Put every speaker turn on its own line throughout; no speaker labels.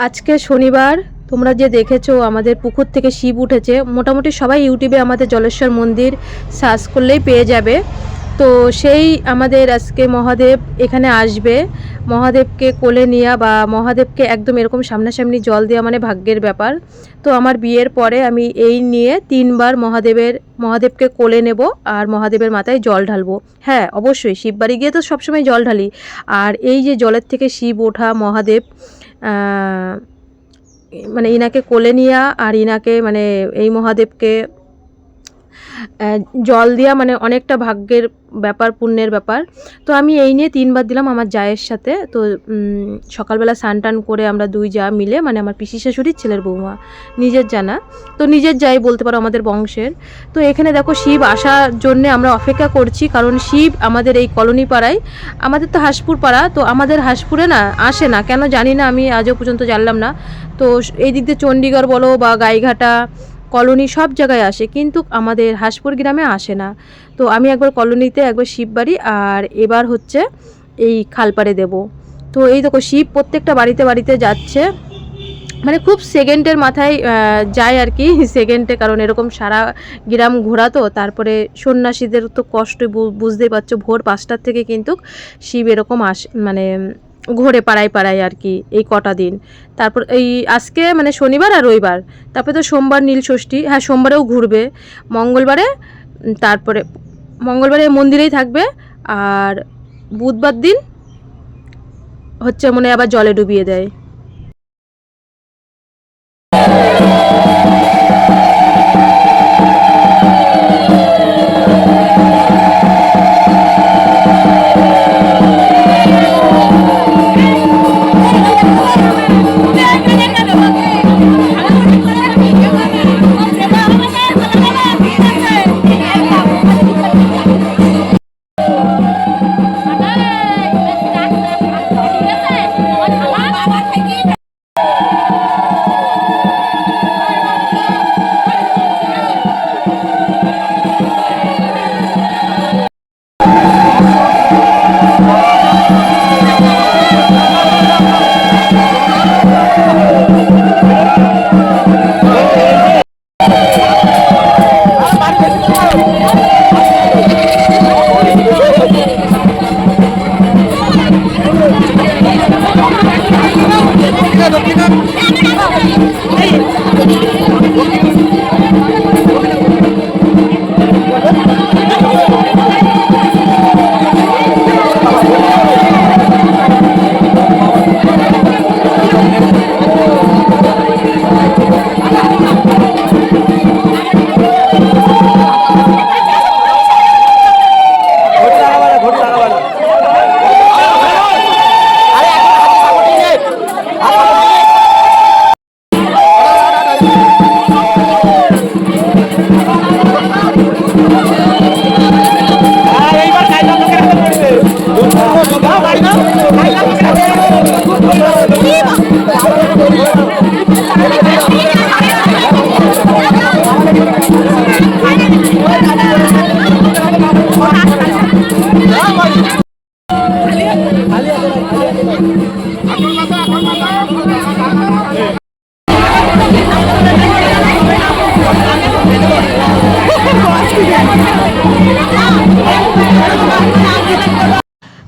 আজকে শনিবার। তোমরা যে দেখেছো আমাদের পুকুর থেকে শিব উঠেছে, মোটামুটি সবাই ইউটিউবে আমাদের জলেশ্বর মন্দির সার্চ করলেই পেয়ে যাবে। তো সেই আমাদের আজকে মহাদেব এখানে আসবে। মহাদেবকে কোলে নেওয়া বা মহাদেবকে একদম এরকম সামনাসামনি জল দেওয়া মানে ভাগ্যের ব্যাপার। তো আমার বিয়ের পরে আমি এই নিয়ে 3বার মহাদেবকে কোলে নেব আর মহাদেবের মাথায় জল ঢালবো। হ্যাঁ, অবশ্যই শিববাড়ি গিয়ে তো সবসময় জল ঢালি। আর এই যে জলের থেকে শিব ওঠা মহাদেব, মানে ইনাকে কোলে নিয়া আর ইনাকে মানে এই মহাদেবকে জল দেওয়া মানে অনেকটা ভাগ্যের ব্যাপার, পুণ্যের ব্যাপার। তো আমি এই নিয়ে 3বার দিলাম আমার জায়ের সাথে। তো সকালবেলা স্নান টান করে আমরা 2 জা মিলে, মানে আমার পিসি শাশুড়ির ছেলের বৌমা, নিজের জানা, তো নিজের যাই বলতে পারো আমাদের বংশের। তো এখানে দেখো শিব আসার জন্যে আমরা অপেক্ষা করছি, কারণ শিব আমাদের এই কলোনি পাড়ায়, আমাদের তো হাঁসপুর পাড়া, তো আমাদের হাঁসপুরে না আসে না কেন জানি না, আমি আজও পর্যন্ত জানলাম না। তো এই দিক দিয়ে চণ্ডীগড় বলো বা গাইঘাটা কলোনি সব জায়গায় আসে, কিন্তু আমাদের হাঁসপুর গ্রামে আসে না। তো আমি একবার কলোনিতে, একবার শিববাড়ি, আর এবার হচ্ছে এই খালপাড়ে দেব। তো এই দেখো শিব প্রত্যেকটা বাড়িতে বাড়িতে যাচ্ছে, মানে খুব সেকেন্ডের মাথায় যায় আর কি, সেকেন্ডে, কারণ এরকম সারা গ্রাম ঘোরা, তো তারপরে সন্ন্যাসীদের তো কষ্ট বুঝতেই পারছো, ভোর 5টার থেকে কিন্তু শিব এরকম মানে ঘোরে পাড়ায় পাড়ায় আর কি এই কটা দিন। তারপর এই আজকে মানে শনিবার আর রবিবার, তারপরে তো সোমবার নীল ষষ্ঠী, হ্যাঁ সোমবারেও ঘুরবে, মঙ্গলবারে, তারপরে মঙ্গলবারে মন্দিরেই থাকবে, আর বুধবার দিন হচ্ছে মনে হয় আবার জলে ডুবিয়ে দেয়।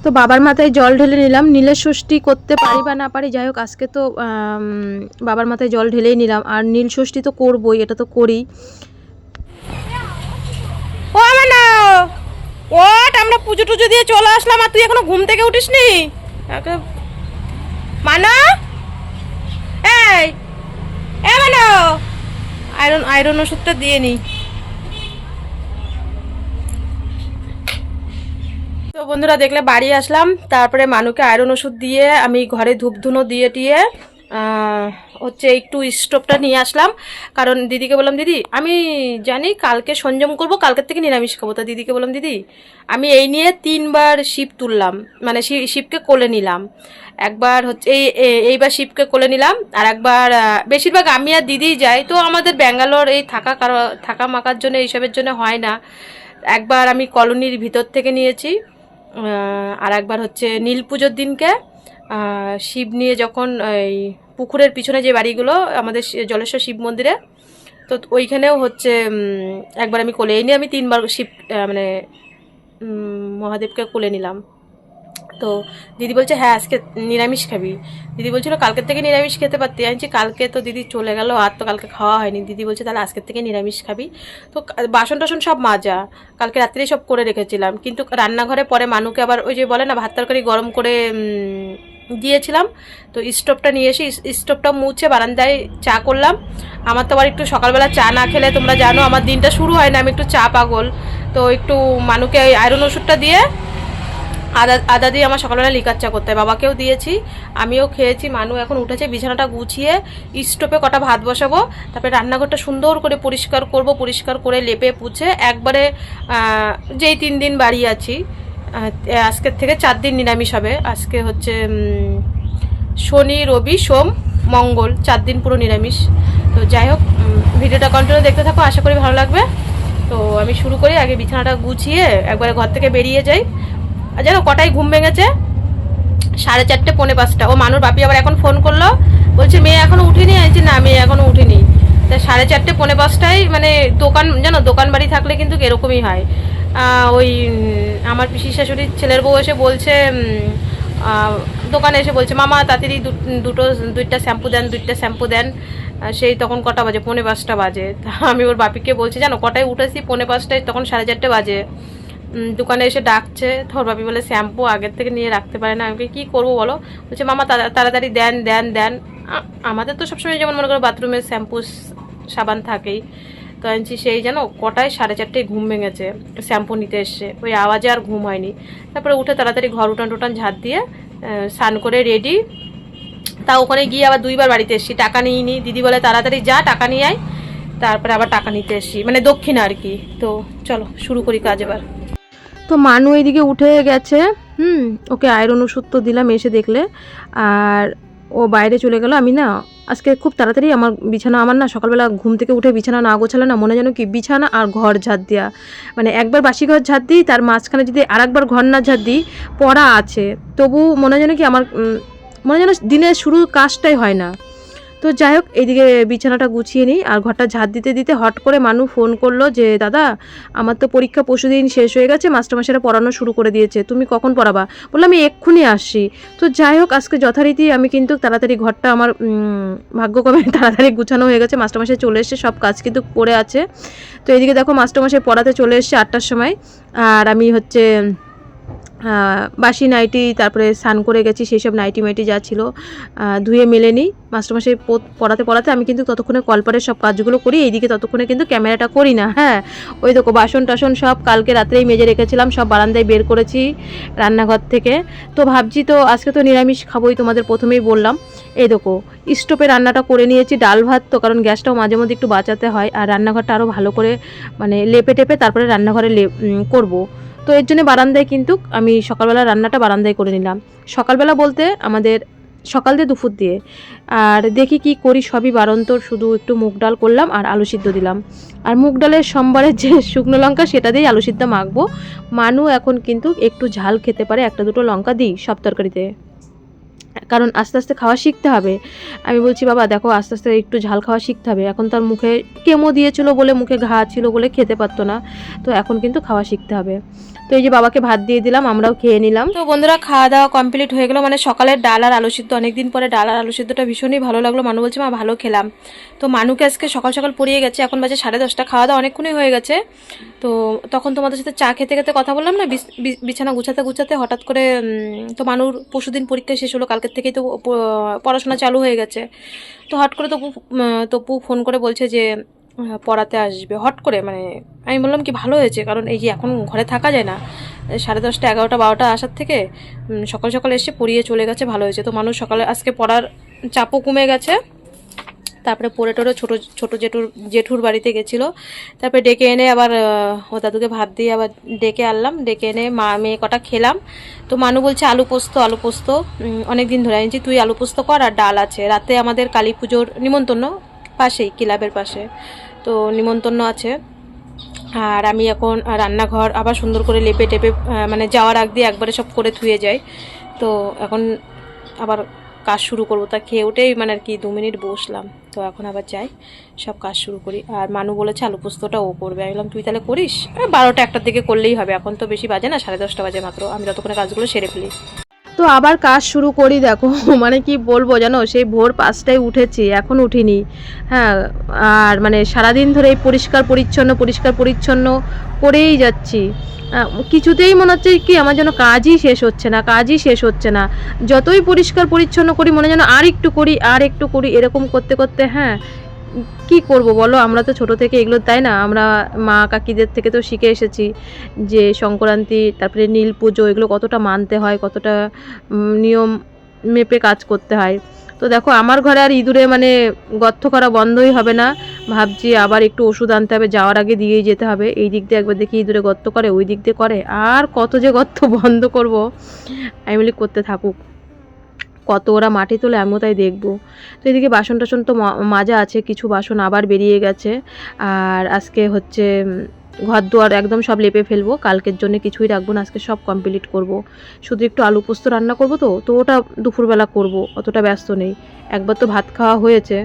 তো বাবার মাথায় জল ঢেলে নিলাম, নীলের ষষ্ঠী করতে পারি বা না পারি, যাই হোক আজকে তো বাবার মাথায় জল ঢেলেই নিলাম, আর নীল ষষ্ঠী তো করবই, এটা তো করি। ও মানা, ওট, আমরা পুজো টুজো দিয়ে চলে আসলাম আর তুই এখনো ঘুম থেকে উঠিসনি? মানা, এই এ মানা, আয়রন ওষুধটা দিয়ে নি। তো বন্ধুরা দেখলে বাড়ি আসলাম, তারপরে মানুকে আয়রন ওষুধ দিয়ে আমি ঘরে ধূপ ধুনো দিয়ে টিয়ে হচ্ছে একটু স্টোভটা নিয়ে আসলাম, কারণ দিদিকে বললাম দিদি আমি জানি কালকে সংযম করব, কালকের থেকে নিরামিষ খাবো। তো দিদিকে বললাম দিদি আমি এই নিয়ে 3বার শিব তুললাম, মানে শিবকে কোলে নিলাম। একবার হচ্ছে এইবার শিবকে কোলে নিলাম, আর একবার বেশিরভাগ আমি আর দিদি যাই, তো আমাদের ব্যাঙ্গালোর এই থাকা মাকার জন্য এইসবের জন্য হয় না। একবার আমি কলোনির ভিতর থেকে নিয়েছি, আর একবার হচ্ছে নীল পুজোর দিনকে শিব নিয়ে যখন এই পুকুরের পিছনে যে বাড়িগুলো আমাদের জলেশ্বর শিব মন্দিরে, তো ওইখানেও হচ্ছে একবার আমি কোলে এই নিয়ে আমি 3বার শিব মানে মহাদেবকে কোলে নিলাম। তো দিদি বলছে হ্যাঁ আজকে নিরামিষ খাবি। দিদি বলছিল কালকের থেকে নিরামিষ খেতে পারতি। আমি কালকে তো দিদি চলে গেল, আর তো কালকে খাওয়া হয়নি। দিদি বলছে তাহলে আজকের থেকে নিরামিষ খাবি। তো বাসন টাসন সব মাজা, কালকে রাত্রেই সব করে রেখেছিলাম, কিন্তু রান্নাঘরে পরে মানুকে আবার ওই যে বলে না ভাত তরকারি গরম করে দিয়েছিলাম, তো স্টোভটা নিয়ে এসে স্টোভটা মুছে বারান্দায় চা করলাম। আমার তো আবার একটু সকালবেলা চা না খেলে তোমরা জানো আমার দিনটা শুরু হয় না, আমি একটু চা পাগল। তো একটু মানুকে ওই আয়রন ওষুধটা দিয়ে আদা দিয়ে আমার সকালবেলা লিকার চা করতে হয়, বাবাকেও দিয়েছি, আমিও খেয়েছি। মানু এখন উঠেছে, বিছানাটা গুছিয়ে স্টোভে কটা ভাত বসাবো, তারপরে রান্নাঘরটা সুন্দর করে পরিষ্কার করব, পরিষ্কার করে লেপে পুছে একবারে যেই 3 দিন বাড়ি আছি, আজকের থেকে 4 দিন নিরামিষ হবে। আজকে হচ্ছে শনি রবি সোম মঙ্গল, 4 দিন পুরো নিরামিষ। তো যাই হোক, ভিডিওটা কন্টিনিউ দেখতে থাকো, আশা করি ভালো লাগবে। তো আমি শুরু করি, আগে বিছানাটা গুছিয়ে একবারে ঘর থেকে বেরিয়ে যাই। আর জানো কটায় ঘুম ভেঙেছে? 4:30 পৌনে 5টা। ও মানুর বাপি আবার এখন ফোন করলো, বলছে মেয়ে এখনো উঠিনি। আমি না মেয়ে এখনো উঠিনি। তা 4:30 পৌনে 5টায় মানে দোকান, জানো দোকান বাড়ি থাকলে কিন্তু এরকমই হয়। ওই আমার পিসি শাশুড়ির ছেলের বউ এসে বলছে, দোকানে এসে বলছে মামা তাড়াতাড়ি দুইটা শ্যাম্পু দেন, 2টা শ্যাম্পু দেন। সেই তখন কটা বাজে? পৌনে 5টা বাজে। তা আমি ওর বাপিকে বলছি জানো কটায় উঠেছি? পৌনে 5টায়, তখন 4:30 বাজে। দোকানে এসে ডাকছে, তোর বাপি বলে শ্যাম্পু আগের থেকে নিয়ে রাখতে পারে না। আমি কি করবো বলো? বলছে মামা তাড়াতাড়ি দেন দেন দেন। আমাদের তো সবসময় যেমন মনে করো বাথরুমে শ্যাম্পু সাবান থাকেই। তো আনছি সেই জানো কটায়? 4:30টায় ঘুম ভেঙেছে, শ্যাম্পু নিতে এসছে। ওই আওয়াজে আর ঘুম হয়নি। তারপরে উঠে তাড়াতাড়ি ঘর উঠান টুটান ঝাড় দিয়ে স্নান করে রেডি। তা ওখানে গিয়ে আবার 2বার বাড়িতে এসছি, টাকা নিইনি। দিদি বলে তাড়াতাড়ি যা টাকা নিয়ে আয়। তারপরে আবার টাকা নিতে এসছি, মানে দক্ষিণা আর কি। তো চলো শুরু করি কাজ এবার। তো মানু এইদিকে উঠে গেছে, ওকে আয়রন ওষুধ তো দিলাম এসে দেখলে, আর ও বাইরে চলে গেল। আমি না আজকে খুব তাড়াতাড়ি আমার বিছানা, আমার না সকালবেলা ঘুম থেকে উঠে বিছানা না গোছালে না মনে যেন কি বিছানা আর ঘর ঝাড় দেওয়া, মানে একবার বাসি ঘর ঝাড় দিই, তার মাঝখানে যদি আরেকবার ঘর না ঝাড় দিই, পড়া আছে, তবু মনে যেন কি আমার মনে যেন দিনের শুরুর কাজটাই হয় না। তো যাই হোক, এইদিকে বিছানাটা গুছিয়ে নিই, আর ঘরটা ঝাড় দিতে দিতে হট করে মানু ফোন করলো যে দাদা আমার তো পরীক্ষা পরশুদিন শেষ হয়ে গেছে, মাস্টারমশাইরা পড়ানো শুরু করে দিয়েছে, তুমি কখন পড়াবা? বললাম আমি এক্ষুনি আসছি। তো যাই হোক, আজকে যথারীতি আমি কিন্তু তাড়াতাড়ি ঘরটা আমার ভাগ্যক্রমে তাড়াতাড়ি গুছানো হয়ে গেছে। মাস্টারমশাই চলে এসছে, সব কাজ কিন্তু পড়ে আছে। তো এইদিকে দেখো মাস্টারমশাই পড়াতে চলে এসছে 8টার সময়, আর আমি হচ্ছে বাসি নাইটি, তারপরে স্নান করে গেছি, সেই সব নাইটি মাইটি যা ছিল ধুয়ে মেলে নিই। মাস্টারমশাই পড়াতে আমি কিন্তু ততক্ষণে কলপারের সব কাজগুলো করি, এইদিকে ততক্ষণে কিন্তু ক্যামেরাটা করি না। হ্যাঁ, ওই দেখো বাসন টাসন সব কালকে রাত্রেই মেজে রেখেছিলাম, সব বারান্দায় বের করেছি রান্নাঘর থেকে। তো ভাবছি তো আজকে তো নিরামিষ খাবোই, তোমাদের প্রথমেই বললাম। এই দেখো স্টোভে রান্নাটা করে নিয়েছি, ডাল ভাত তো, কারণ গ্যাসটাও মাঝে মধ্যে একটু বাঁচাতে হয়, আর রান্নাঘরটা আরও ভালো করে মানে লেপে টেপে তারপরে রান্নাঘরে করবো। তো এর জন্য বারান্দায় কিন্তু আমি সকালবেলা রান্নাটা বারান্দায় করে নিলাম। সকালবেলা বলতে আমাদের সকাল দিয়ে দুপুর দিয়ে, আর দেখি কি করি, সবই বারন্তর, শুধু একটু মুগ ডাল করলাম আর আলু সিদ্ধ দিলাম। আর মুগ ডালের সোমবারের যে শুকনো লঙ্কা সেটা দিয়েই আলু সিদ্ধ মাখবো। মানু এখন কিন্তু একটু ঝাল খেতে পারে, 1-2 লঙ্কা দিই সব তরকারিতে, কারণ আস্তে আস্তে খাওয়া শিখতে হবে। আমি বলছি বাবা দেখো আস্তে আস্তে একটু ঝাল খাওয়া শিখতে হবে, এখন তার মুখে কেমো দিয়েছিল বলে, মুখে ঘা ছিল বলে খেতে পারতো না, তো এখন কিন্তু খাওয়া শিখতে হবে। তো এই যে বাবাকে ভাত দিয়ে দিলাম, আমরাও খেয়ে নিলাম। তো বন্ধুরা খাওয়া দাওয়া কমপ্লিট হয়ে গেলো, মানে সকালের ডাল আর আলু সিদ্ধ, অনেকদিন পরে ডাল আর আলু সিদ্ধটা ভীষণই ভালো লাগলো। মানু বলছে মা ভালো খেলাম। তো মানুকে আজকে সকাল সকাল পড়িয়ে গেছে, এখন বাজে 10:30, খাওয়া দাওয়া অনেকক্ষণই হয়ে গেছে। তো তখন তোমাদের সাথে চা খেতে খেতে কথা বললাম না, বিছানা গুছাতে গুছাতে হঠাৎ করে তো মানুর পরশুদিন পরীক্ষা শেষ হলো, কালকের থেকেই তো পড়াশোনা চালু হয়ে গেছে। তো হট করে তপু ফোন করে বলছে যে পড়াতে আসবে হট করে। মানে আমি বললাম কি ভালো হয়েছে, কারণ এই যে এখন ঘরে থাকা যায় না, 10:30, 11টা 12টা আসার থেকে সকাল সকাল এসে পড়িয়ে চলে গেছে, ভালো হয়েছে। তো মানুষ সকালে আজকে পড়ার চাপও কমে গেছে। তারপরে পড়ে টোরে ছোটো জেঠুর বাড়িতে গেছিলো, তারপরে ডেকে এনে আবার ও দাদুকে ভাত দিয়ে আবার ডেকে আনলাম, ডেকে এনে মা মেয়ে কটা খেলাম। তো মানু বলছে আলু পোস্ত অনেক দিন ধরে আনছি, তুই আলু পোস্ত কর, আর ডাল আছে, রাতে আমাদের কালী পুজোর নিমন্ত্রণ, পাশেই ক্লাবের পাশে, তো নিমন্ত্রণ আছে। আর আমি এখন রান্নাঘর আবার সুন্দর করে লেপে টেপে মানে যাওয়ার আগ দিয়ে একবারে সব করে ধুয়ে যাই। তো এখন আবার কাজ শুরু করবো। তা খেয়ে উঠেই মানে আর কি 2 মিনিট বসলাম। তো এখন আবার যাই, সব কাজ শুরু করি। আর মানু বলেছে আলু পোস্তটা ও করবে। আমি বললাম তুই তাহলে করিস, 12টা 1টার দিকে করলেই হবে, এখন তো বেশি বাজে না, 10:30 বাজে মাত্র, আমি ততক্ষণে কাজগুলো সেরে ফেলি। তো আবার কাজ শুরু করি। দেখো মানে কি বলবো জানো, সেই ভোর 5টায় উঠেছি, এখন উঠিনি। হ্যাঁ, আর মানে সারাদিন ধরে এই পরিষ্কার পরিচ্ছন্ন করেই যাচ্ছি। কিছুতেই মনে হচ্ছে কি আমার যেন কাজই শেষ হচ্ছে না। যতই পরিষ্কার পরিচ্ছন্ন করি মনে যেন আর একটু করি এরকম করতে করতে, হ্যাঁ কি করব বলো, আমরা তো ছোট থেকে এগুলো, তাই না, আমরা মা কাকিদের থেকে তো শিখে এসেছি যে সংক্রান্তি, তারপরে নীল পুজো, এগুলো কতটা মানতে হয়, কতটা নিয়ম মেপে কাজ করতে হয়। তো দেখো আমার ঘরে আর ইঁদুরে মানে গর্ত করা বন্ধই হবে না। ভাবছি আবার একটু ওষুধ আনতে হবে, যাওয়ার আগে দিয়েই যেতে হবে। এই দিক দিয়ে একবার দেখি ইঁদুরে গর্ত করে, ওই দিক দিয়ে করে, আর কত যে গর্ত বন্ধ করব। আমি বলি করতে থাকুক, কত ওরা মাটি তোলে আমিও তাই দেখবো। তো এদিকে বাসন টাসন তো মাজা আছে, কিছু বাসন আবার বেরিয়ে গেছে। আর আজকে হচ্ছে ঘর দুয়ার একদম সব লেপে ফেলবো, কালকের জন্য কিছুই রাখবো না, আজকে সব কমপ্লিট করব। শুধু একটু আলু পোস্ত রান্না করব, তো ওটা দুপুরবেলা করব, অতটা ব্যস্ত নেই। একবার তো ভাত খাওয়া হয়েছে।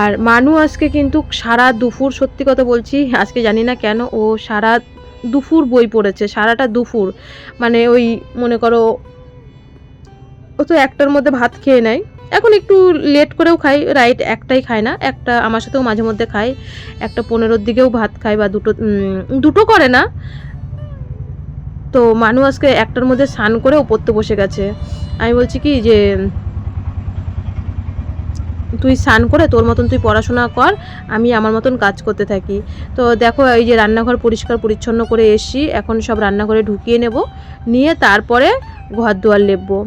আর মানু আজকে কিন্তু সারা দুপুর, সত্যি কথা বলছি, আজকে জানি না কেন ও সারা দুপুর বই পড়েছে, সারাটা দুপুর। মানে ওই মনে করো ও তো 1টার মধ্যে ভাত খেয়ে নেয়, এখন একটু লেট করেও খাই, রাইট 1টাই খায় না, একটা আমার সাথেও মাঝে মধ্যে খায়, 1:15 দিকেও ভাত খায়, বা দুটো করে না। তো মানু আজকে 1টার মধ্যে স্নান করে ও পড়তে বসে গেছে। আমি বলছি কি যে তুই স্নান করে তোর মতন তুই পড়াশোনা কর, আমি আমার মতন কাজ করতে থাকি। তো দেখো এই যে রান্নাঘর পরিষ্কার পরিচ্ছন্ন করে এসছি, এখন সব রান্নাঘরে ঢুকিয়ে নেব, নিয়ে তারপরে ঘর দুয়ার লেপবো।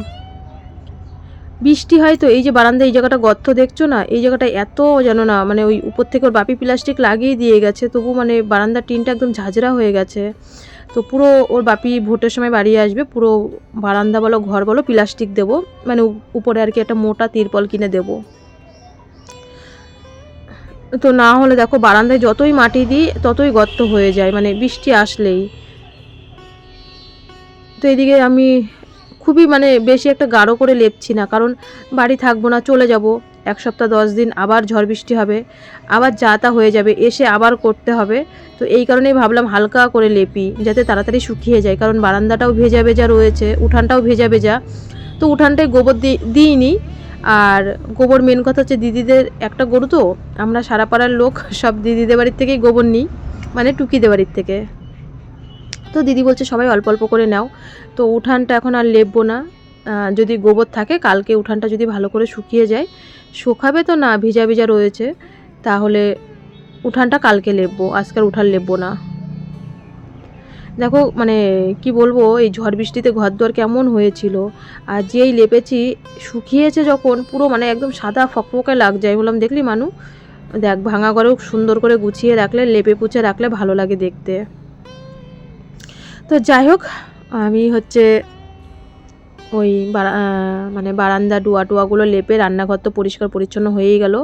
বৃষ্টি হয় তো এই যে বারান্দায় এই জায়গাটা গর্ত দেখছো না, এই জায়গাটা এত জানো না, মানে ওই উপর থেকে ওর বাপি প্লাস্টিক লাগিয়ে দিয়ে গেছে, তবু মানে বারান্দার টিনটা একদম ঝাঁঝরা হয়ে গেছে। তো পুরো ওর বাপি ভোটের সময় বাড়ি আসবে, পুরো বারান্দা বলো ঘর বলো প্লাস্টিক দেবো, মানে উপরে আর কি একটা মোটা তিরপল কিনে দেবো। তো না হলে দেখো বারান্দায় যতই মাটি দিই ততই গর্ত হয়ে যায়, মানে বৃষ্টি আসলেই। তো এদিকে আমি খুবই মানে বেশি একটা গাঢ় করে লেপছি না, কারণ বাড়ি থাকবো না, চলে যাব 1 সপ্তাহ 10 দিন, আবার ঝড় বৃষ্টি হবে, আবার যা তা হয়ে যাবে, এসে আবার করতে হবে। তো এই কারণেই ভাবলাম হালকা করে লেপি, যাতে তাড়াতাড়ি শুকিয়ে যায়, কারণ বারান্দাটাও ভেজা ভেজা রয়েছে, উঠানটাও ভেজা ভেজা। তো উঠানটায় গোবর দিইনি। আর গোবর মেন কথা হচ্ছে দিদিদের একটা গরু, তো আমরা সারা পাড়ার লোক সব দিদিদের বাড়ির থেকেই গোবর নিই, মানে টুকিদের বাড়ির থেকে। তো দিদি বলছে সবাই অল্প অল্প করে নাও। তো উঠানটা এখন আর লেপবো না, যদি গোবর থাকে কালকে উঠানটা যদি ভালো করে শুকিয়ে যায়, শুকাবে তো না, ভিজা ভিজা রয়েছে, তাহলে উঠানটা কালকে লেপবো, আজকাল উঠান লেপবো না। দেখো মানে কি বলবো, এই ঝড় বৃষ্টিতে ঘর দুয়ার কেমন হয়েছিল, আর যেই লেপেছি শুকিয়েছে যখন পুরো মানে একদম সাদা ফকফকে লাগছে। আমি বললাম দেখলি মানু, দেখ ভাঙা ঘরেও সুন্দর করে গুছিয়ে রাখলে, লেপে পুছে রাখলে ভালো লাগে দেখতে। তো যাই হোক, আমি হচ্ছে ওই মানে বারান্দা টোয়াগুলো লেপে রান্নাঘর তো পরিষ্কার পরিচ্ছন্ন হয়েই গেল।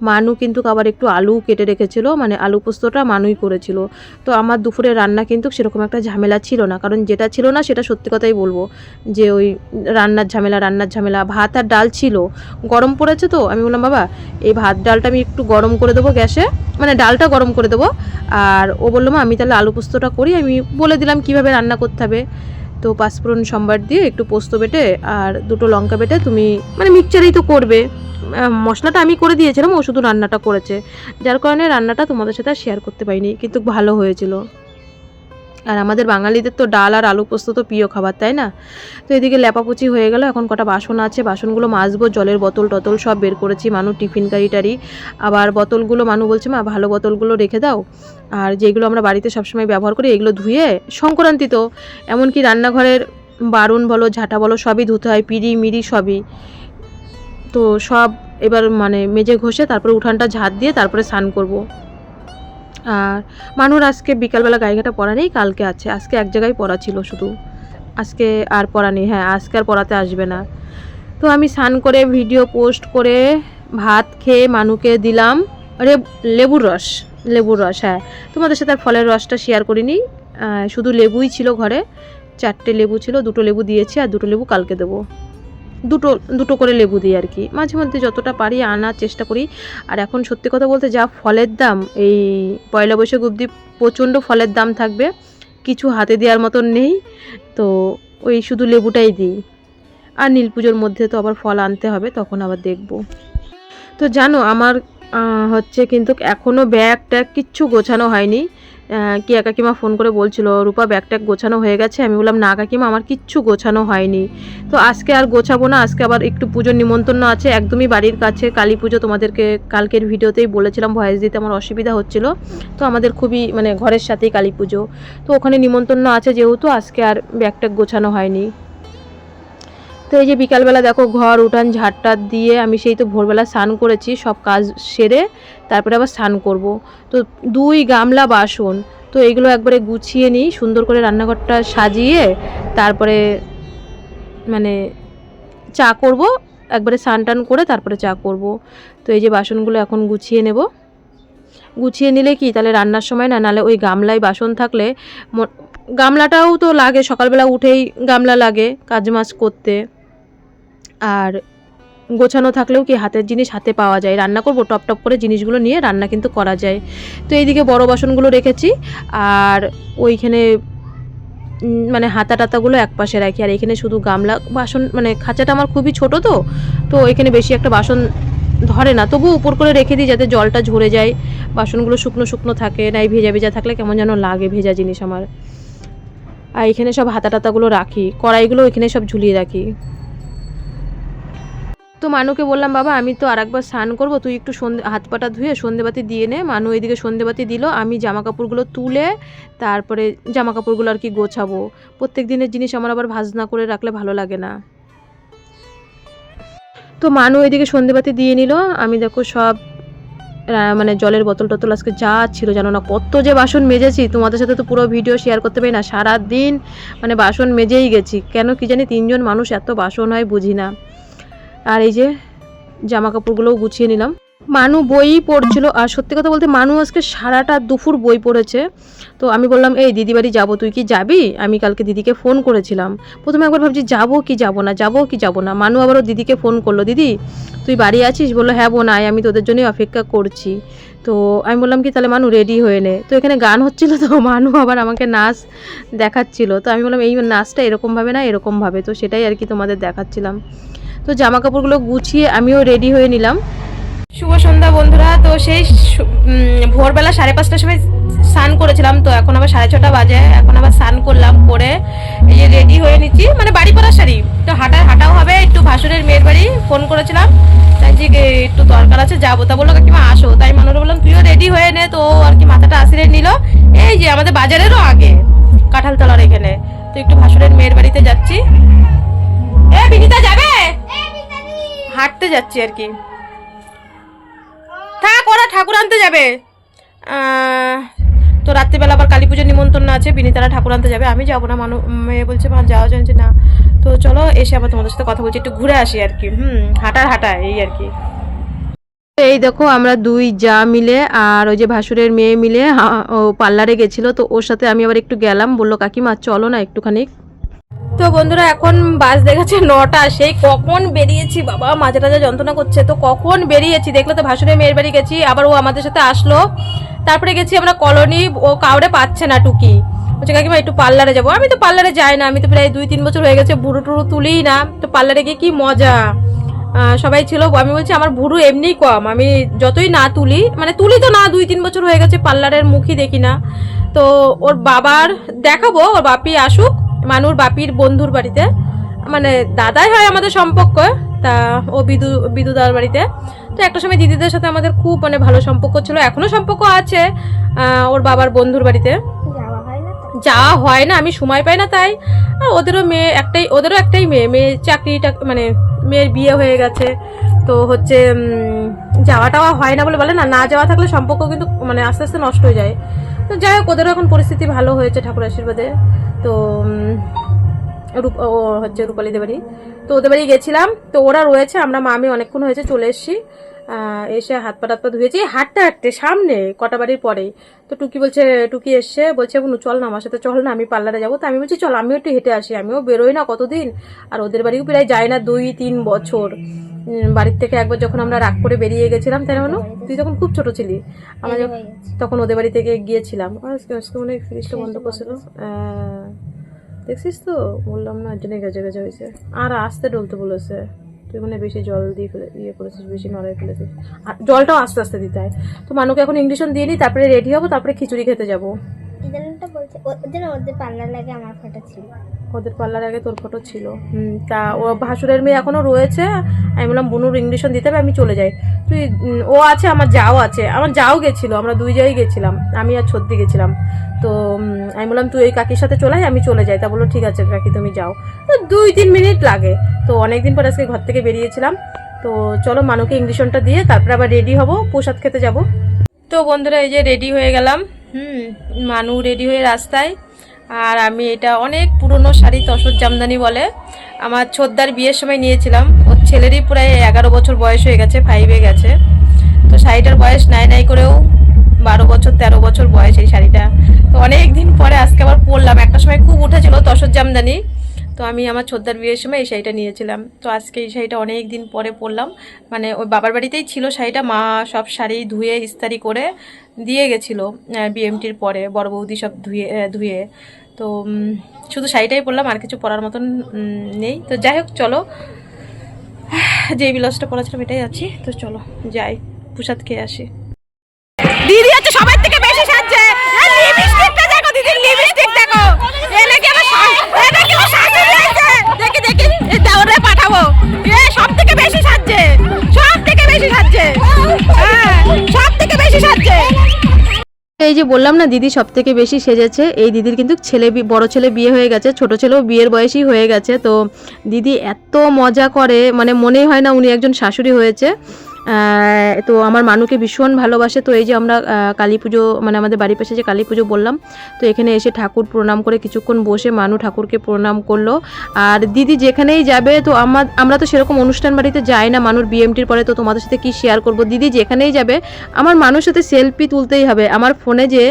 মানু কিন্তু আবার একটু আলু কেটে রেখেছিল, মানে আলু পোস্তটা মানুই করেছিল। তো আমার দুপুরে রান্না কিন্তু সেরকম একটা ঝামেলা ছিল না, কারণ যেটা ছিল না সেটা সত্যি কথাই বলবো, যে ওই রান্নার ঝামেলা। ভাত আর ডাল ছিল, গরম পড়েছে, তো আমি বললাম বাবা এই ভাত ডালটা আমি একটু গরম করে দেবো গ্যাসে, মানে ডালটা গরম করে দেবো। আর ও বললো মা আমি তাহলে আলু পোস্তটা করি, আমি বলে দিলাম কীভাবে রান্না করতে হবে। তো পাঁচফোড়ন সম্বার দিয়ে একটু পোস্ত বেটে আর 2টো লঙ্কা বেটে, তুমি মানে মিক্সচারেই তো করবে, মশলাটা আমি করে দিয়েছিলাম, ও শুধু রান্নাটা করেছে, যার কারণে রান্নাটা তোমাদের সাথে শেয়ার করতে পারিনি, কিন্তু ভালো হয়েছিল। আর আমাদের বাঙালিদের তো ডাল আর আলু পোস্ত তো প্রিয় খাবার, তাই না। তো এদিকে লেপাপুচি হয়ে গেল, এখন কটা বাসন আছে, বাসনগুলো মাজবো, জলের বোতল টতল সব বের করেছি, মানু টিফিন টারি, আবার বোতলগুলো মানু বলছে মা ভালো বোতলগুলো রেখে দাও, আর যেগুলো আমরা বাড়িতে সবসময় ব্যবহার করি এগুলো ধুয়ে, সংক্রান্তি তো এমনকি রান্নাঘরের বারুন বলো ঝাঁটা বলো সবই ধুতে হয়, পিড়ি মিড়ি সবই, তো সব এবার মানে মেজে ঘষে তারপরে উঠানটা ঝাঁট দিয়ে তারপরে স্নান করবো। আর মানুর আজকে বিকালবেলা গায়েঘাটা পড়া নেই, কালকে আছে, আজকে এক জায়গায় পড়া ছিল শুধু, আজকে আর পড়া নেই, হ্যাঁ আজকে আর পড়াতে আসবে না। তো আমি স্নান করে ভিডিও পোস্ট করে ভাত খেয়ে মানুকে দিলাম লেবুর রস, হ্যাঁ তোমাদের সাথে আর ফলের রসটা শেয়ার করিনি, শুধু লেবুই ছিল ঘরে, 4টে লেবু ছিল, 2টো লেবু দিয়েছি আর 2টো লেবু কালকে দেবো। দুটো দুটো করে লেবু দিই আর কি, মাঝে মধ্যে যতটা পারি আনার চেষ্টা করি। আর এখন সত্যি কথা বলতে যা ফলের দাম, এই পয়লা বৈশাখ অবধি প্রচণ্ড ফলের দাম থাকবে, কিছু হাতে দেওয়ার মতন নেই, তো ওই শুধু লেবুটাই দিই। আর নীল পুজোর মধ্যে তো আবার ফল আনতে হবে, তখন আবার দেখব। তো জানো আমার হচ্ছে কিন্তু এখনও ব্যাগ ট্যাগ কিচ্ছু গোছানো হয়নি। কি কাকিমা ফোন করে বলছিল রূপা ব্যাগ ট্যাগ গোছানো হয়ে গেছে, আমি বললাম না কাকিমা আমার কিচ্ছু গোছানো হয়নি। তো আজকে আর গোছাবো না, আজকে আবার একটু পুজোর নিমন্ত্রণ আছে একদমই বাড়ির কাছে, কালী পুজো। তোমাদেরকে কালকের ভিডিওতেই বলেছিলাম, ভয়েস দিতে আমার অসুবিধা হচ্ছিল, তো আমাদের খুবই মানে ঘরের সাথেই কালী পুজো, তো ওখানে নিমন্ত্রণ আছে যেহেতু আজকে আর ব্যাগ ট্যাগ গোছানো হয়নি। তো এই যে বিকালবেলা দেখো ঘর উঠান ঝাড়টার দিয়ে আমি সেই তো ভোরবেলা স্নান করেছি, সব কাজ সেরে তারপরে আবার স্নান করব। তো 2 গামলা বাসন, তো এগুলো একবারে গুছিয়ে নিই সুন্দর করে, রান্নাঘরটা সাজিয়ে তারপরে মানে চা করব, একবারে স্নান টান করে তারপরে চা করব। তো এই যে বাসনগুলো এখন গুছিয়ে নেব, গুছিয়ে নিলে কি তাহলে রান্নার সময় না, নাহলে ওই গামলায় বাসন থাকলে, গামলাটাও তো লাগে সকালবেলা উঠেই গামলা লাগে কাজ মাজ করতে, আর গোছানো থাকলেও কি হাতের জিনিস হাতে পাওয়া যায়, রান্না করব টপ টপ করে জিনিসগুলো নিয়ে রান্না কিন্তু করা যায়। তো এইদিকে বড় বাসনগুলো রেখেছি, আর ওইখানে মানে হাতা টাতাগুলো এক পাশে রাখি, আর এখানে শুধু গামলা বাসন, মানে খাঁচাটা আমার খুবই ছোট, তো এখানে বেশি একটা বাসন ধরে না, তবু উপর করে রেখে দিই যাতে জলটা ঝরে যায়, বাসনগুলো শুকনো শুকনো থাকে, নাই ভেজা ভেজা থাকলে কেমন যেন লাগে ভেজা জিনিস আমার। আর এখানে সব হাতা টাতাগুলো রাখি, কড়াইগুলো এখানে সব ঝুলিয়ে রাখি। তো মানুকে বললাম বাবা আমি তো আরেকবার স্নান করবো, তুই একটু হাত পাটা ধুয়ে সন্ধেবাতি দিয়ে নে। মানু এদিকে সন্ধেবাতি দিল, আমি জামা কাপড়গুলো তুলে তারপরে জামা কাপড়গুলো আর কি গোছাবো। প্রত্যেক দিনের জিনিস আমার আবার ভাঁজ না করে রাখলে ভালো লাগে না। তো মানু এদিকে সন্ধেবাতি দিয়ে নিল, আমি দেখো সব মানে জলের বোতল টোতল আজকে যা ছিল জানো না, কত যে বাসন মেজেছি, তোমাদের সাথে তো পুরো ভিডিও শেয়ার করতে পারি না, সারাদিন মানে বাসন মেজেই গেছি, কেন কি জানি 3 জন মানুষ এত বাসন হয় বুঝি না। আর এই যে জামা কাপড়গুলোও গুছিয়ে নিলাম। মানু বই পড়ছিল, আর সত্যি কথা বলতে মানু আজকে সারাটা দুপুর বই পড়েছে। তো আমি বললাম এই দিদি বাড়ি যাবো, তুই কি যাবি? আমি কালকে দিদিকে ফোন করেছিলাম, প্রথমে একবার ভাবছি যাবো কি যাবো না, যাবো কি যাবো না। মানু আবারও দিদিকে ফোন করলো, দিদি তুই বাড়ি আছিস? বললো হ্যাঁ বোন আয়, আমি তোদের জন্যই অপেক্ষা করছি। তো আমি বললাম কি তাহলে মানু রেডি হয়ে নে। তো এখানে গান হচ্ছিল, তো মানু আবার আমাকে নাচ দেখাচ্ছিল, তো আমি বললাম এই নাচটা এরকমভাবে না এরকমভাবে, তো সেটাই আর কি তোমাদের দেখাচ্ছিলাম। তো জামা কাপড়গুলো গুছিয়ে আমিও রেডি হয়ে নিলাম। শুভ সন্ধ্যা বন্ধুরা। তো সেই ভোরবেলা 5:30টার সময় স্নান করেছিলাম, তো এখন আবার 6:30 বাজে, এখন আবার স্নান করলাম, করে এই যে রেডি হয়ে নিচ্ছি, মানে বাড়ি পড়ার শাড়ি, তো হাঁটাও হবে, একটু ভাসুরের মেয়ের বাড়ি ফোন করেছিলাম, তাই যে একটু দরকার আছে যাবো, তা বললো কাকিমা আসো, তাই মানুষ বললাম তুইও রেডি হয়ে নে। তো আর কি মাথাটা আশিরে নিল, এই যে আমাদের বাজারেরও আগে কাঁঠালতলার এখানে, তো একটু ভাসুরের মেয়ের বাড়িতে যাচ্ছি। এ বিনিতা যাবে, হাঁটতে যাচ্ছি আর কি, থাক ওরা ঠাকুর আনতে যাবে। তো রাত্রিবেলা আবার কালী পুজোর নিমন্ত্রণ আছে, বিনিতারা ঠাকুর আনতে যাবে, আমি যাবো না, মেয়ে বলছে মা যাওয়া জানছে না। তো চলো এসে আবার তোমাদের সাথে কথা বলছি, একটু ঘুরে আসি আর কি, হাঁটা এই আর কি। এই দেখো আমরা 2 যা মিলে আর ওই যে ভাসুরের মেয়ে মিলে ও পার্লারে গেছিলো, তো ওর সাথে আমি আবার একটু গেলাম, বললো কাকিমা চলো না একটুখানি। তো বন্ধুরা এখন বাস দেখাচ্ছে 9টা, সেই কখন বেরিয়েছি বাবা, মাঝে টাজা যন্ত্রণা করছে, তো কখন বেরিয়েছি দেখলে তো, ভাসুরের মেয়ের বাড়ি গেছি, আবার ও আমাদের সাথে আসলো, তারপরে গেছি আমরা কলোনি, ও কাউরে পাচ্ছে না, টুকি বলছে কাকিমা একটু পার্লারে যাবো, আমি তো পার্লারে যাই না, আমি তো প্রায় 2-3 বছর হয়ে গেছে ভুরু টুরু তুলিই না, তো পার্লারে গিয়ে কি মজা, সবাই ছিল, আমি বলছি আমার ভুরু এমনিই কম, আমি যতই না তুলি, মানে তুলি তো না, 2-3 বছর হয়ে গেছে পার্লারের মুখই দেখি না। তো ওর বাবার দেখাবো, ওর বাপি আসুক, মানুর বাপির বন্ধুর বাড়িতে, মানে দাদাই হয় আমাদের সম্পর্ক, তা ও বিদুদার বাড়িতে। তো একটা সময় দিদিদের সাথে আমাদের খুব মানে ভালো সম্পর্ক ছিল, এখনো সম্পর্ক আছে, ওর বাবার বন্ধুর বাড়িতে যাওয়া হয় না, আমি সময় পাই না তাই। আর ওদেরও একটাই মেয়ে চাকরিটা, মানে মেয়ের বিয়ে হয়ে গেছে, তো হচ্ছে যাওয়াটাও হয় না বলে না যাওয়া থাকলে সম্পর্ক কিন্তু মানে আস্তে আস্তে নষ্ট হয়ে যায়। তো যাই হোক ওদেরও এখন পরিস্থিতি ভালো হয়েছে ঠাকুর আশীর্বাদে। তো ও হচ্ছে রূপালীদের বাড়ি। তো ওদের বাড়ি গেছিলাম, তো ওরা রয়েছে, আমরা মামি অনেকক্ষণ হয়েছে চলে এসেছি। এসে হাত পা ধুয়েছি হাঁটতে হাঁটতে সামনে কটা বাড়ির পরেই। তো টুকি এসছে বলছে বোনু চল না আমার সাথে, চল না আমি পার্লারে যাবো। তো আমি বলছি চল আমিও একটু হেঁটে আসি, আমিও বেরোই না কতদিন, আর ওদের বাড়িও প্রায় যাই না 2-3 বছর। বাড়ির থেকে একবার যখন আমরা রাগ করে বেরিয়ে গেছিলাম, তাই না বলো, তুই তখন খুব ছোট ছিলি, আমরা তখন ওদের বাড়ি থেকে গিয়েছিলাম। মনে হয় ফ্রিজটা বন্ধ করছিল, দেখছিস তো বললাম না, জন্য গেজে গেজে হয়েছে। আর আস্তে ডলতে বলেছে, তুই মানে বেশি জল দিয়ে ইয়ে করেছিস, বেশি নড়াই ফেলেছিস, আর জলটাও আস্তে আস্তে দিতে হয়। তো মানুকে এখন ইংলিশন দিয়ে নিই, তারপরে রেডি হবো, তারপরে খিচুড়ি খেতে যাবো।
ওদের পার্লার লাগে আমার ফটো ছিল,
ওদের পার্লার আগে তোর ফটো ছিল। তা ও ভাসুরের মেয়ে এখনো রয়েছে, আমি বললাম বোনুর ইংলিশন দিতে হবে, আমি চলে যাই। তুই ও আছে, আমার যাও আছে, আমার যাও গেছিল, আমরা 2 জায়গায় গেছিলাম, আমি আর ছদ্দি গেছিলাম। তো আমি বললাম তুই ওই কাকির সাথে চলে আয়, আমি চলে যাই। তা বললো ঠিক আছে কাকি তুমি যাও। তো 2-3 মিনিট লাগে। তো অনেকদিন পর আজকে ঘর থেকে বেরিয়েছিলাম। তো চলো মানুকে ইংলিশনটা দিয়ে তারপরে আবার রেডি হব, প্রসাদ খেতে যাব। তো বন্ধুরা এই যে রেডি হয়ে গেলাম, মানু রেডি হয়ে রাস্তায়। আর আমি এটা অনেক পুরনো শাড়ি, তসর জামদানি বলে, আমার ছোদ্দার বিয়ের সময় নিয়েছিলাম। ওর ছেলেরই প্রায় 11 বছর বয়স হয়ে গেছে, 5-এ গেছে। তো শাড়িটার বয়স নাই করেও 12 বছর 13 বছর বয়স এই শাড়িটা। তো অনেক দিন পরে আজকে আবার পরলাম, একটা সময় খুব উঠেছিল তসর জামদানি। তো আমি আমার ছোদ্দার বিয়ের সময় এই শাড়িটা নিয়েছিলাম। তো আজকে এই শাড়িটা অনেক দিন পরে পরলাম, মানে ওই বাবার বাড়িতেই ছিল শাড়িটা, মা সব শাড়ি ধুয়ে ইস্তারি করে দিয়ে গেছিলো বিএমটির পরে, বড় বৌদি সব ধুয়ে। তো শুধু শাড়িটাই পরলাম, আর কিছু পরার মতন নেই। তো যাই হোক চলো, যে ব্লাউজটা পরাছিলাম এটাই আছি। তো চলো যাই, প্রসাদ খেয়ে আসি। দিদি হচ্ছে সবার থেকে বেশি সাজছে, লিপস্টিকটা দেখো, দিদির লিপস্টিক দেখো, এনে কি আমার শাশুড়ি আছে, দেখি এই দাওরে পাঠাবো। সব থেকে বেশি সাজছে, সব থেকে বেশি সাজছে, সব থেকে বেশি সাজছে। এই যে বললাম না দিদি সব থেকে বেশি সেজেছে, এই দিদির কিন্তু বড় ছেলে বিয়ে হয়ে গেছে, ছোট ছেলেও বিয়ের বয়সই হয়ে গেছে। তো দিদি এত মজা করে, মানে মনেই হয় না উনি একজন শাশুড়ি হয়েছে। তো আমার মানুকে ভীষণ ভালোবাসে। তো এই যে আমরা কালী পুজো, মানে আমাদের বাড়ির পাশে যে কালী পুজো বললাম, তো এখানে এসে ঠাকুর প্রণাম করে কিছুক্ষণ বসে মানু ঠাকুরকে প্রণাম করলো। আর দিদি যেখানেই যাবে, তো আমরা তো সেরকম অনুষ্ঠান বাড়িতে যাই না মানুর বিএমটির পরে, তো তোমাদের সাথে কি শেয়ার করব, দিদি যেখানেই যাবে আমার মানুর সাথে সেলফি তুলতেই হবে। আমার ফোনে যে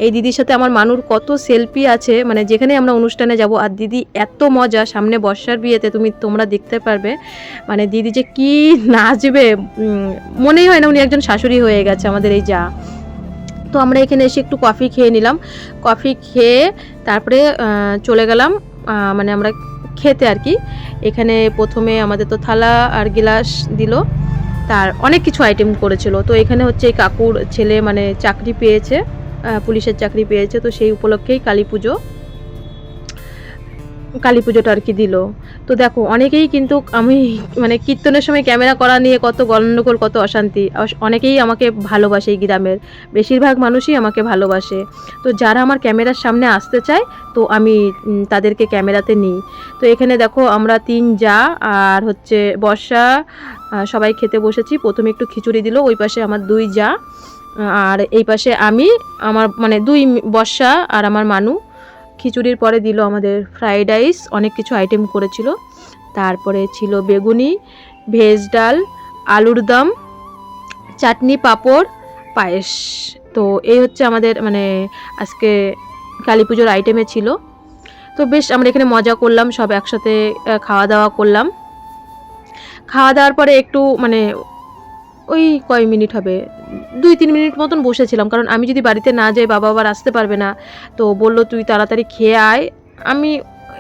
এই দিদির সাথে আমার মানুর কত সেলফি আছে, মানে যেখানেই আমরা অনুষ্ঠানে যাব। আর দিদি এত মজা, সামনে বর্ষার বিয়েতে তোমরা দেখতে পারবে, মানে দিদি যে কি নাচবে, মনেই হয় না উনি একজন শাশুড়ি হয়ে গেছে আমাদের এই যা। তো আমরা এখানে এসে একটু কফি খেয়ে নিলাম, কফি খেয়ে তারপরে চলে গেলাম মানে আমরা খেতে আর কি। এখানে প্রথমে আমাদের তো থালা আর গিলাস দিল, তার অনেক কিছু আইটেম করেছিল। তো এখানে হচ্ছে এই কাকুর ছেলে মানে চাকরি পেয়েছে, পুলিশের চাকরি পেয়েছে, তো সেই উপলক্ষেই কালী পুজোটা আর কি দিল। তো দেখো অনেকেই কিন্তু, আমি মানে কীর্তনের সময় ক্যামেরা করা নিয়ে কত গণ্ডগোল, কত অশান্তি, অনেকেই আমাকে ভালোবাসে, এই গ্রামের বেশিরভাগ মানুষই আমাকে ভালোবাসে। তো যারা আমার ক্যামেরার সামনে আসতে চায়, তো আমি তাদেরকে ক্যামেরাতে নিই। তো এখানে দেখো আমরা 3 জা আর হচ্ছে বর্ষা সবাই খেতে বসেছি। প্রথমে একটু খিচুড়ি দিল, ওই পাশে আমার 2 জা, আর এই পাশে আমি, আমার মানে 2 বর্ষা আর আমার মানু। খিচুড়ির পরে দিল আমাদের ফ্রাইড রাইস, অনেক কিছু আইটেম করেছিল। তারপরে ছিল বেগুনি, ভেজ ডাল, আলুর দম, চাটনি, পাঁপড়, পায়েস। তো এই হচ্ছে আমাদের মানে আজকে কালী পুজোর আইটেমে ছিল। তো বেশ আমরা এখানে মজা করলাম, সব একসাথে খাওয়া দাওয়া করলাম। খাওয়া দাওয়ার পরে একটু মানে ওই কয় মিনিট হবে, 2-3 মিনিট মতন বসেছিলাম, কারণ আমি যদি বাড়িতে না যাই বাবা আবার আসতে পারবে না। তো বলল তুই তাড়াতাড়ি খেয়ে আয়। আমি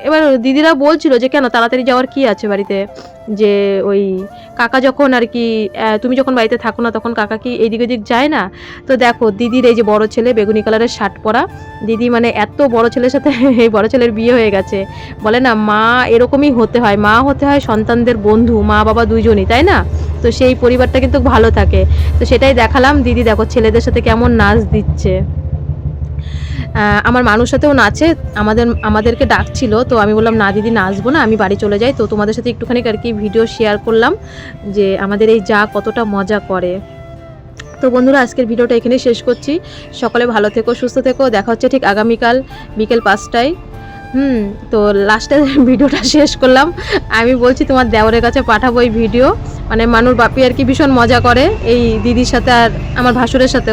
এবার দিদিরা বলছিল যে কেন তাড়াতাড়ি যাওয়ার কি আছে বাড়িতে, যে ওই কাকা যখন আর কি, তুমি যখন বাড়িতে থাকো না তখন কাকা কি এইদিক ওদিক যায় না। তো দেখো দিদির এই যে বড় ছেলে বেগুনি কালারের শার্ট পরা, দিদি মানে এত বড় ছেলের সাথে এই বড় ছেলের বিয়ে হয়ে গেছে। বলে না মা এরকমই হতে হয়, মা হতে হয় সন্তানদের বন্ধু, মা বাবা দুইজনই, তাই না? তো সেই পরিবারটা কিন্তু ভালো থাকে। তো সেটাই দেখালাম। দিদি দেখো ছেলেদের সাথে কেমন নাচ দিচ্ছে, আমার মানুষ সাথেও নাচে, আমাদেরকে ডাকছিল। তো আমি বললাম না দিদি নাচবো না, আমি বাড়ি চলে যাই। তো তোমাদের সাথে একটুখানি আর কি ভিডিও শেয়ার করলাম যে আমাদের এই যা কতটা মজা করে। তো বন্ধুরা আজকের ভিডিওটা এখানেই শেষ করছি। সকলে ভালো থেকো, সুস্থ থেকো, দেখা হচ্ছে ঠিক আগামীকাল বিকেল 5টায়। তো লাস্টে ভিডিওটা শেষ করলাম। আমি বলছি তোমার দেওরের কাছে পাঠাবো এই ভিডিও, মানে মানুর বাপি আর কি ভীষণ মজা করে এই দিদির সাথে আর আমার ভাসুরের সাথেও।